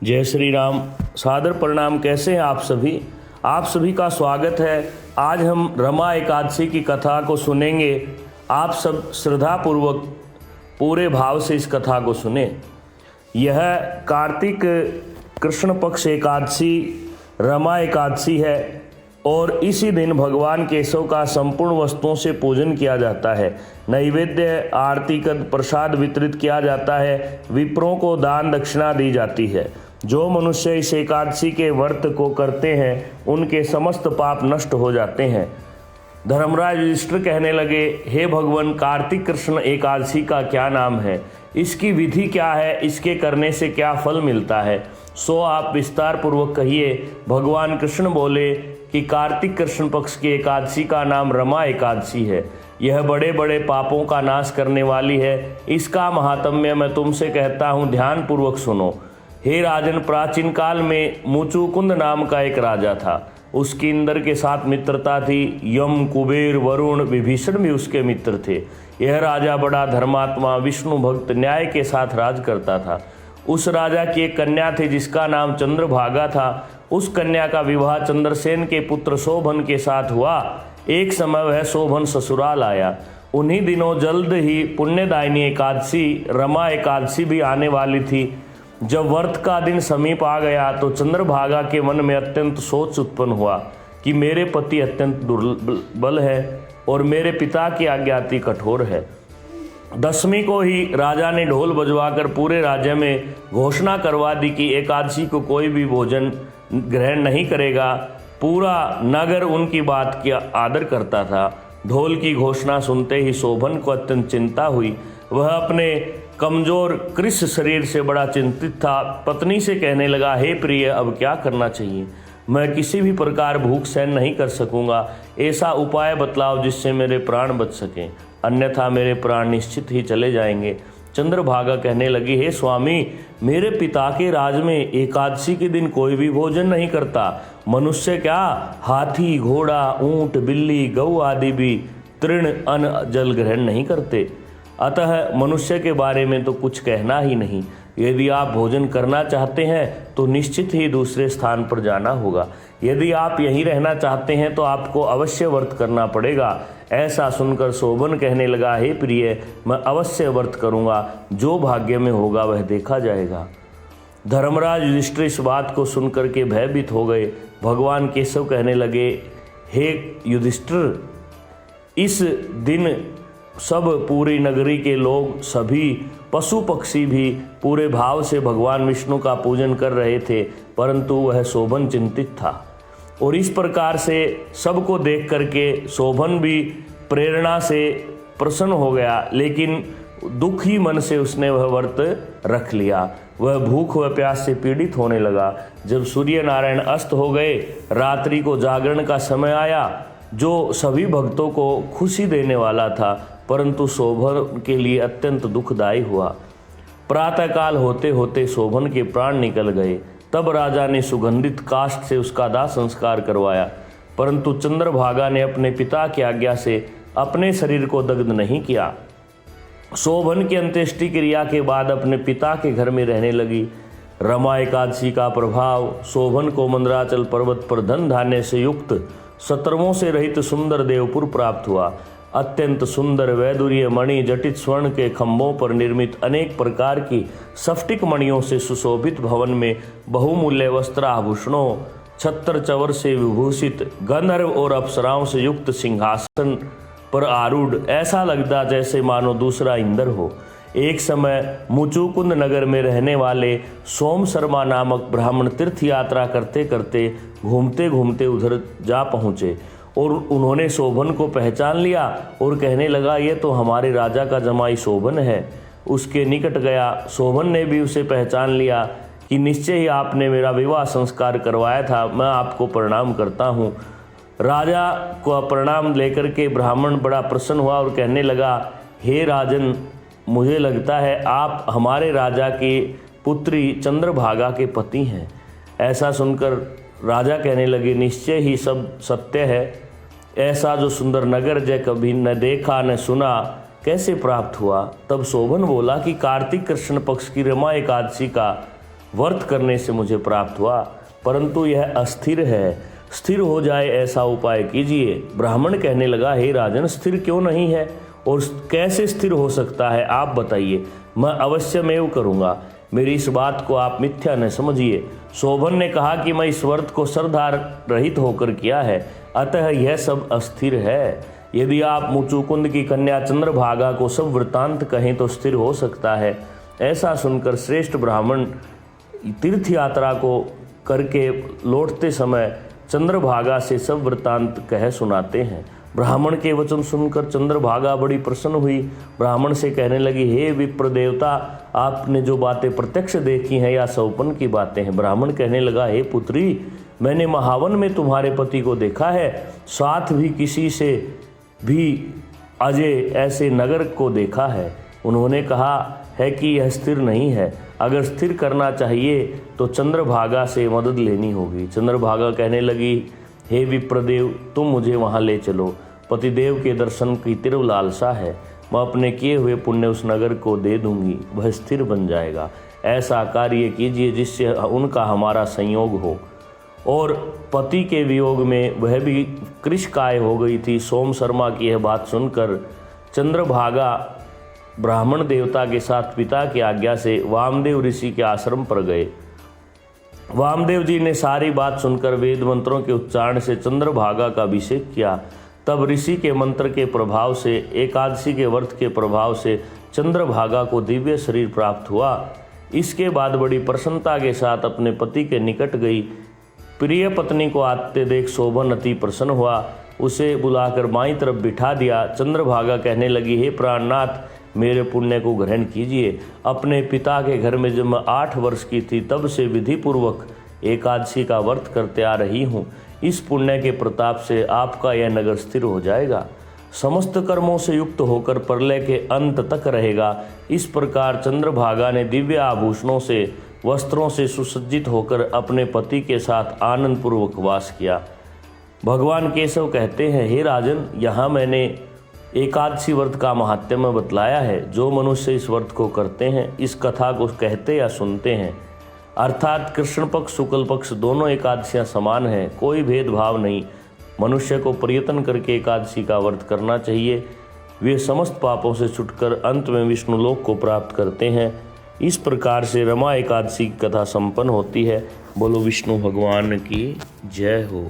जय श्री राम। सादर प्रणाम। कैसे हैं आप सभी? आप सभी का स्वागत है। आज हम रमा एकादशी की कथा को सुनेंगे। आप सब श्रद्धापूर्वक पूरे भाव से इस कथा को सुने। यह कार्तिक कृष्ण पक्ष एकादशी रमा एकादशी है और इसी दिन भगवान केशव का संपूर्ण वस्तुओं से पूजन किया जाता है। नैवेद्य आरती कर प्रसाद वितरित किया जाता है। विप्रों को दान दक्षिणा दी जाती है। जो मनुष्य इस एकादशी के व्रत को करते हैं उनके समस्त पाप नष्ट हो जाते हैं। धर्मराज युधिष्ठिर कहने लगे, हे भगवान, कार्तिक कृष्ण एकादशी का क्या नाम है? इसकी विधि क्या है? इसके करने से क्या फल मिलता है? सो आप विस्तार पूर्वक कहिए। भगवान कृष्ण बोले कि कार्तिक कृष्ण पक्ष की एकादशी का नाम रमा एकादशी है। यह बड़े बड़े पापों का नाश करने वाली है। इसका महात्म्य मैं तुमसे कहता हूँ, ध्यान पूर्वक सुनो। हे राजन, प्राचीन काल में मुचुकुंद नाम का एक राजा था। उसकी इंद्र के साथ मित्रता थी। यम, कुबेर, वरुण, विभीषण भी उसके मित्र थे। यह राजा बड़ा धर्मात्मा, विष्णु भक्त, न्याय के साथ राज करता था। उस राजा की एक कन्या थी जिसका नाम चंद्रभागा था। उस कन्या का विवाह चंद्रसेन के पुत्र शोभन के साथ हुआ। एक समय वह शोभन ससुराल आया। उन्हीं दिनों जल्द ही पुण्यदायिनी एकादशी रमा एकादशी भी आने वाली थी। जब व्रत का दिन समीप आ गया तो चंद्रभागा के मन में अत्यंत सोच उत्पन्न हुआ कि मेरे पति अत्यंत दुर्बल है और मेरे पिता की आज्ञा अति कठोर है। दशमी को ही राजा ने ढोल बजवाकर पूरे राज्य में घोषणा करवा दी कि एकादशी को कोई भी भोजन ग्रहण नहीं करेगा। पूरा नगर उनकी बात की आदर करता था। ढोल की घोषणा सुनते ही शोभन को अत्यंत चिंता हुई। वह अपने कमजोर कृश शरीर से बड़ा चिंतित था। पत्नी से कहने लगा, हे प्रिय, अब क्या करना चाहिए? मैं किसी भी प्रकार भूख सहन नहीं कर सकूंगा। ऐसा उपाय बतलाओ जिससे मेरे प्राण बच सकें, अन्यथा मेरे प्राण निश्चित ही चले जाएंगे। चंद्रभागा कहने लगी, हे स्वामी, मेरे पिता के राज में एकादशी के दिन कोई भी भोजन नहीं करता। मनुष्य क्या, हाथी, घोड़ा, ऊंट, बिल्ली, गऊ आदि भी तृण अन्न जल ग्रहण नहीं करते। अतः मनुष्य के बारे में तो कुछ कहना ही नहीं। यदि आप भोजन करना चाहते हैं तो निश्चित ही दूसरे स्थान पर जाना होगा। यदि आप यहीं रहना चाहते हैं तो आपको अवश्य व्रत करना पड़ेगा। ऐसा सुनकर शोभन कहने लगा, हे प्रिय, मैं अवश्य व्रत करूंगा। जो भाग्य में होगा वह देखा जाएगा। धर्मराज युधिष्ठिर इस बात को सुनकर के भयभीत हो गए। भगवान केशव कहने लगे, हे युधिष्ठिर, इस दिन सब पूरी नगरी के लोग, सभी पशु पक्षी भी पूरे भाव से भगवान विष्णु का पूजन कर रहे थे, परंतु वह शोभन चिंतित था। और इस प्रकार से सबको देख करके शोभन भी प्रेरणा से प्रसन्न हो गया, लेकिन दुखी मन से उसने वह व्रत रख लिया। वह भूख व प्यास से पीड़ित होने लगा। जब सूर्य नारायण अस्त हो गए, रात्रि को जागरण का समय आया, जो सभी भक्तों को खुशी देने वाला था, परंतु शोभन के लिए अत्यंत दुखदायी हुआ। प्रातःकाल होते होते शोभन के प्राण निकल गए। तब राजा ने सुगंधित काष्ठ से उसका दाह संस्कार करवाया, परंतु चंद्रभागा ने अपने पिता की आज्ञा से अपने शरीर को दग्ध नहीं किया। शोभन की अंत्येष्टि क्रिया के बाद अपने पिता के घर में रहने लगी। रमा एकादशी का प्रभाव शोभन को मंदराचल पर्वत पर धन धान्य से युक्त शत्रवों से रहित सुंदर देवपुर प्राप्त हुआ। अत्यंत सुंदर वैदुर्य मणि, जटित स्वर्ण के खंभों पर निर्मित अनेक प्रकार की सफ्टिक मणियों से सुशोभित भवन में बहुमूल्य वस्त्राभूषणों, छत्र चवर से विभूषित गंधर्व और अप्सराओं से युक्त सिंहासन पर आरूढ़ ऐसा लगता जैसे मानो दूसरा इंद्र हो। एक समय मुचुकुंद नगर में रहने वाले सोम शर्मा नामक ब्राह्मण तीर्थ यात्रा करते करते घूमते घूमते उधर जा पहुँचे और उन्होंने शोभन को पहचान लिया और कहने लगा, ये तो हमारे राजा का जमाई शोभन है। उसके निकट गया। शोभन ने भी उसे पहचान लिया कि निश्चय ही आपने मेरा विवाह संस्कार करवाया था, मैं आपको प्रणाम करता हूँ। राजा को प्रणाम लेकर के ब्राह्मण बड़ा प्रसन्न हुआ और कहने लगा, हे राजन, मुझे लगता है आप हमारे राजा की पुत्री चंद्रभागा के पति हैं। ऐसा सुनकर राजा कहने लगे, निश्चय ही सब सत्य है। ऐसा जो सुंदर नगर जय कभी न देखा न सुना, कैसे प्राप्त हुआ? तब शोभन बोला कि कार्तिक कृष्ण पक्ष की रमा एकादशी का व्रत करने से मुझे प्राप्त हुआ, परंतु यह अस्थिर है, स्थिर हो जाए ऐसा उपाय कीजिए। ब्राह्मण कहने लगा, हे राजन, स्थिर क्यों नहीं है और कैसे स्थिर हो सकता है, आप बताइए, मैं अवश्यमेव करूँगा, मेरी इस बात को आप मिथ्या न समझिए। शोभन ने कहा कि मैं इस व्रत को श्रद्धा रहित होकर किया है, अतः यह सब अस्थिर है। यदि आप मुचुकुंद की कन्या चंद्रभागा को सब वृत्तांत कहें तो स्थिर हो सकता है। ऐसा सुनकर श्रेष्ठ ब्राह्मण तीर्थ यात्रा को करके लौटते समय चंद्रभागा से सब वृत्तांत कह सुनाते हैं। ब्राह्मण के वचन सुनकर चंद्रभागा बड़ी प्रसन्न हुई। ब्राह्मण से कहने लगी, हे विप्र देवता, आपने जो बातें प्रत्यक्ष देखी हैं या सौपन की बातें हैं। ब्राह्मण कहने लगा, हे पुत्री, मैंने महावन में तुम्हारे पति को देखा है, साथ भी किसी से भी अजय ऐसे नगर को देखा है। उन्होंने कहा है कि यह स्थिर नहीं है, अगर स्थिर करना चाहिए तो चंद्रभागा से मदद लेनी होगी। चंद्रभागा कहने लगी, हे विप्रदेव, तुम मुझे वहाँ ले चलो, पतिदेव के दर्शन की तीव्र लालसा है, मैं अपने किए हुए पुण्य उस नगर को दे दूंगी, वह स्थिर बन जाएगा। ऐसा कार्य कीजिए जिससे उनका हमारा संयोग हो। और पति के वियोग में वह भी कृशकाय हो गई थी। सोम शर्मा की यह बात सुनकर चंद्रभागा ब्राह्मण देवता के साथ पिता की आज्ञा से वामदेव ऋषि के आश्रम पर गए। वामदेव जी ने सारी बात सुनकर वेद मंत्रों के उच्चारण से चंद्रभागा का अभिषेक किया। तब ऋषि के मंत्र के प्रभाव से, एकादशी के व्रत के प्रभाव से चंद्रभागा को दिव्य शरीर प्राप्त हुआ। इसके बाद बड़ी प्रसन्नता के साथ अपने पति के निकट गई। प्रिय पत्नी को आते देख शोभन अति प्रसन्न हुआ, उसे बुलाकर बाईं तरफ बिठा दिया। चंद्रभागा कहने लगी, हे प्राणनाथ, मेरे पुण्य को ग्रहण कीजिए। अपने पिता के घर में जब मैं 8 वर्ष की थी तब से विधि पूर्वक एकादशी का व्रत करते आ रही हूँ। इस पुण्य के प्रताप से आपका यह नगर स्थिर हो जाएगा, समस्त कर्मों से युक्त होकर प्रलय के अंत तक रहेगा। इस प्रकार चंद्रभागा ने दिव्य आभूषणों से, वस्त्रों से सुसज्जित होकर अपने पति के साथ आनंद पूर्वक वास किया। भगवान केशव कहते हैं, हे राजन, यहाँ मैंने एकादशी व्रत का महात्म्य बतलाया है। जो मनुष्य इस व्रत को करते हैं, इस कथा को कहते या सुनते हैं, अर्थात कृष्ण पक्ष शुक्ल पक्ष दोनों एकादशियाँ समान हैं, कोई भेदभाव नहीं। मनुष्य को प्रयत्न करके एकादशी का व्रत करना चाहिए। वे समस्त पापों से छुटकर अंत में विष्णु लोक को प्राप्त करते हैं। इस प्रकार से रमा एकादशी की कथा संपन्न होती है। बोलो विष्णु भगवान की जय हो।